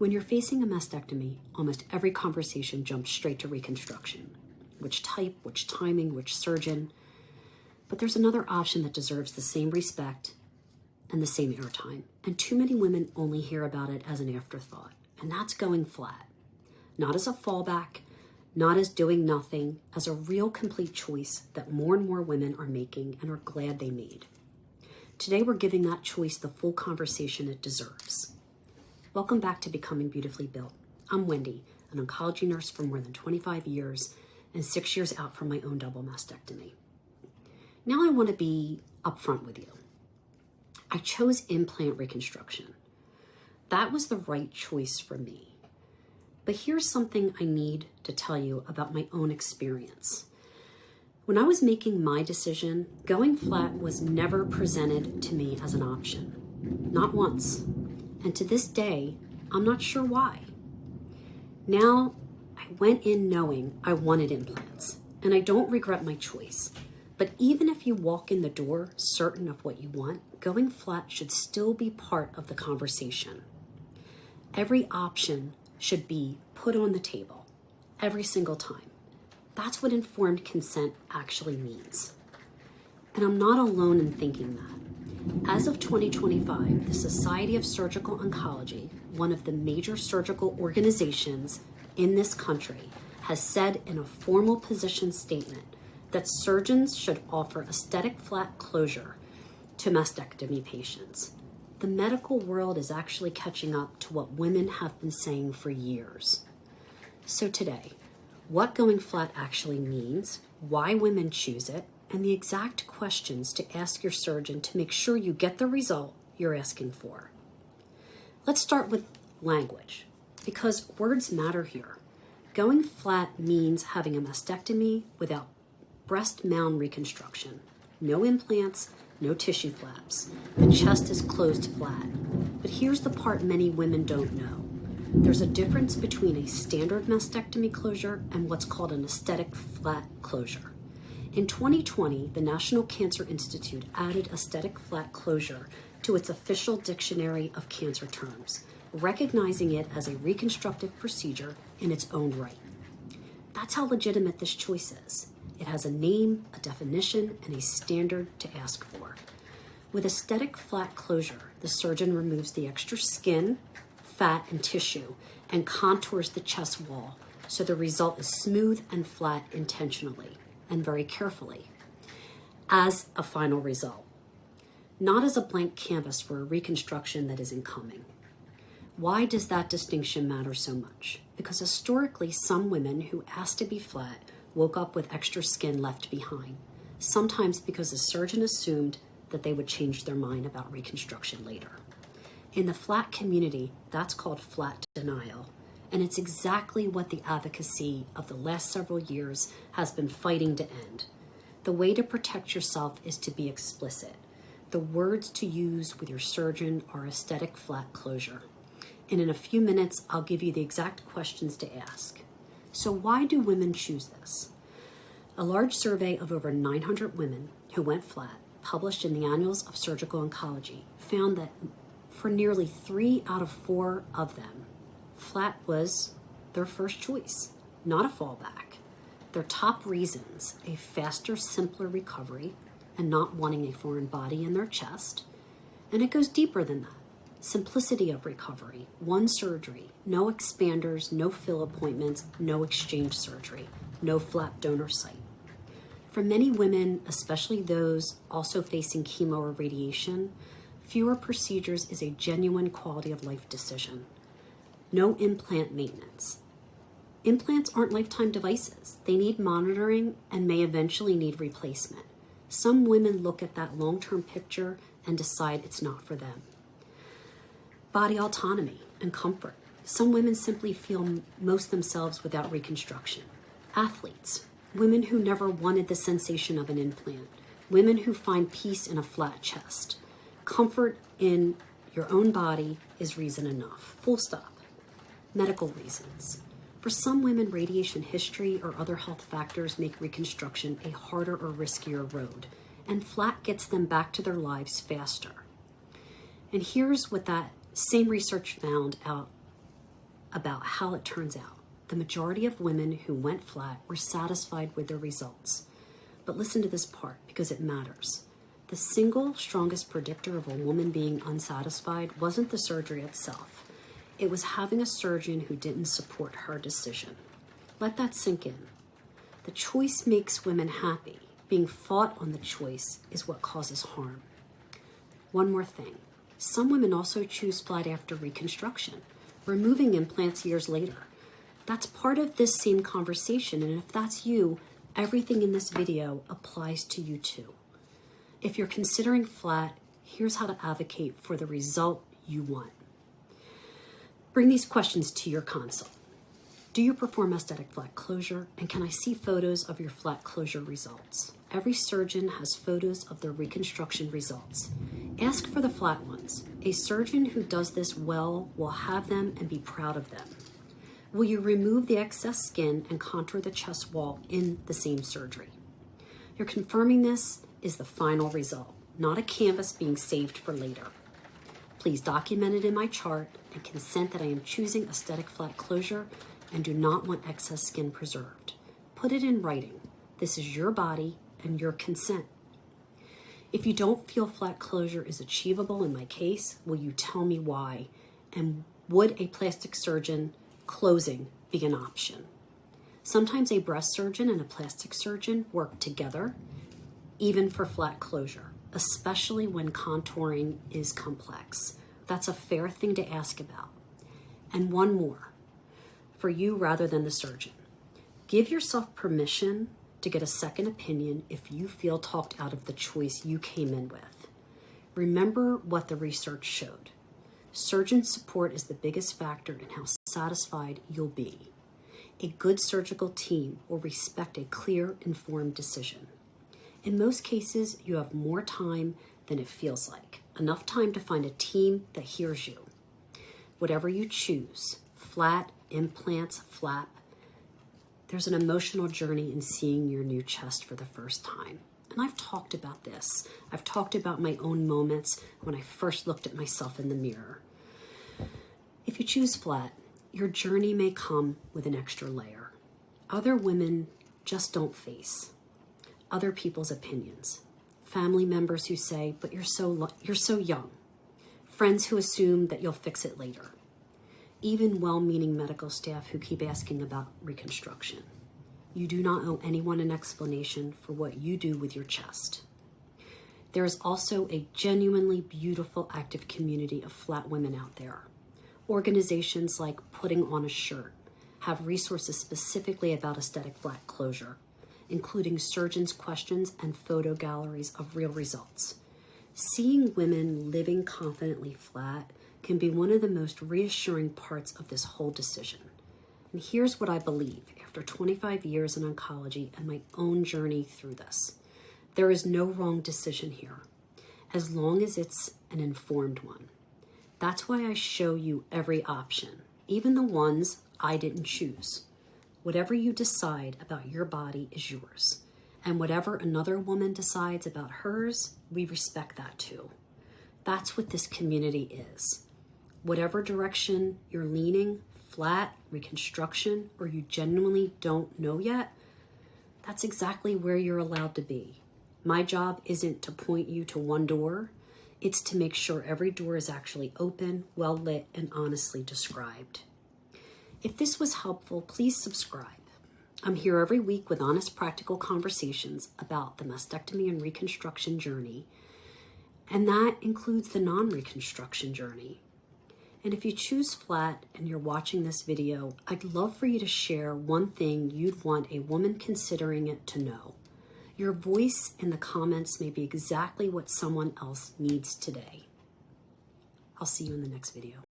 When you're facing a mastectomy, almost every conversation jumps straight to reconstruction. Which type, which timing, which surgeon. But there's another option that deserves the same respect and the same airtime. And too many women only hear about it as an afterthought. And that's going flat. Not as a fallback, not as doing nothing, as a real complete choice that more and more women are making and are glad they made. Today we're giving that choice the full conversation it deserves. Welcome back to Becoming Beautifully Built. I'm Wendy, an oncology nurse for more than 25 years and 6 years out from my own double mastectomy. Now I want to be upfront with you. I chose implant reconstruction. That was the right choice for me. But here's something I need to tell you about my own experience. When I was making my decision, going flat was never presented to me as an option. Not once. And to this day, I'm not sure why. Now, I went in knowing I wanted implants, and I don't regret my choice. But even if you walk in the door certain of what you want, going flat should still be part of the conversation. Every option should be put on the table, every single time. That's what informed consent actually means. And I'm not alone in thinking that. As of 2025, the Society of Surgical Oncology, one of the major surgical organizations in this country, has said in a formal position statement that surgeons should offer aesthetic flat closure to mastectomy patients. The medical world is actually catching up to what women have been saying for years. So today, what going flat actually means, why women choose it, and the exact questions to ask your surgeon to make sure you get the result you're asking for. Let's start with language, because words matter here. Going flat means having a mastectomy without breast mound reconstruction. No implants, no tissue flaps. The chest is closed flat. But here's the part many women don't know. There's a difference between a standard mastectomy closure and what's called an aesthetic flat closure. In 2020, the National Cancer Institute added aesthetic flat closure to its official dictionary of cancer terms, recognizing it as a reconstructive procedure in its own right. That's how legitimate this choice is. It has a name, a definition, and a standard to ask for. With aesthetic flat closure, the surgeon removes the extra skin, fat, and tissue and contours the chest wall so the result is smooth and flat intentionally and very carefully as a final result, not as a blank canvas for a reconstruction that is incoming. Why does that distinction matter so much? Because historically, some women who asked to be flat woke up with extra skin left behind, sometimes because the surgeon assumed that they would change their mind about reconstruction later. In the flat community, that's called flat denial, and it's exactly what the advocacy of the last several years has been fighting to end. The way to protect yourself is to be explicit. The words to use with your surgeon are aesthetic flat closure. And in a few minutes, I'll give you the exact questions to ask. So why do women choose this? A large survey of over 900 women who went flat, published in the Annals of Surgical Oncology, found that for nearly 3 out of 4 of them, flat was their first choice, not a fallback. Their top reasons: a faster, simpler recovery and not wanting a foreign body in their chest. And it goes deeper than that. Simplicity of recovery, one surgery, no expanders, no fill appointments, no exchange surgery, no flap donor site. For many women, especially those also facing chemo or radiation, fewer procedures is a genuine quality of life decision. No implant maintenance. Implants aren't lifetime devices. They need monitoring and may eventually need replacement. Some women look at that long-term picture and decide it's not for them. Body autonomy and comfort. Some women simply feel most themselves without reconstruction. Athletes, women who never wanted the sensation of an implant, women who find peace in a flat chest. Comfort in your own body is reason enough, full stop. Medical reasons. For some women, radiation history or other health factors make reconstruction a harder or riskier road, and flat gets them back to their lives faster. And here's what that same research found out about how it turns out. The majority of women who went flat were satisfied with their results. But listen to this part because it matters. The single strongest predictor of a woman being unsatisfied wasn't the surgery itself. It was having a surgeon who didn't support her decision. Let that sink in. The choice makes women happy. Being fought on the choice is what causes harm. One more thing. Some women also choose flat after reconstruction, removing implants years later. That's part of this same conversation, and if that's you, everything in this video applies to you too. If you're considering flat, here's how to advocate for the result you want. Bring these questions to your consult. Do you perform aesthetic flat closure? And can I see photos of your flat closure results? Every surgeon has photos of their reconstruction results. Ask for the flat ones. A surgeon who does this well will have them and be proud of them. Will you remove the excess skin and contour the chest wall in the same surgery? You're confirming this is the final result, not a canvas being saved for later. Please document it in my chart and consent that I am choosing aesthetic flat closure and do not want excess skin preserved. Put it in writing. This is your body and your consent. If you don't feel flat closure is achievable in my case, will you tell me why? And would a plastic surgeon closing be an option? Sometimes a breast surgeon and a plastic surgeon work together, even for flat closure, especially when contouring is complex. That's a fair thing to ask about. And one more, for you rather than the surgeon. Give yourself permission to get a second opinion if you feel talked out of the choice you came in with. Remember what the research showed. Surgeon support is the biggest factor in how satisfied you'll be. A good surgical team will respect a clear, informed decision. In most cases, you have more time than it feels like. Enough time to find a team that hears you. Whatever you choose, flat, implants, flap, there's an emotional journey in seeing your new chest for the first time. And I've talked about this. I've talked about my own moments when I first looked at myself in the mirror. If you choose flat, your journey may come with an extra layer. Other women just don't face other people's opinions. Family members who say, but you're so young. Friends who assume that you'll fix it later. Even well-meaning medical staff who keep asking about reconstruction. You do not owe anyone an explanation for what you do with your chest. There is also a genuinely beautiful active community of flat women out there. Organizations like Putting On a Shirt have resources specifically about aesthetic flat closure, including surgeons' questions and photo galleries of real results. Seeing women living confidently flat can be one of the most reassuring parts of this whole decision. And here's what I believe after 25 years in oncology and my own journey through this. There is no wrong decision here, as long as it's an informed one. That's why I show you every option, even the ones I didn't choose. Whatever you decide about your body is yours. And whatever another woman decides about hers, we respect that too. That's what this community is. Whatever direction you're leaning, flat, reconstruction, or you genuinely don't know yet, that's exactly where you're allowed to be. My job isn't to point you to one door. It's to make sure every door is actually open, well lit, and honestly described. If this was helpful, please subscribe. I'm here every week with honest, practical conversations about the mastectomy and reconstruction journey, and that includes the non-reconstruction journey. And if you choose flat and you're watching this video, I'd love for you to share one thing you'd want a woman considering it to know. Your voice in the comments may be exactly what someone else needs today. I'll see you in the next video.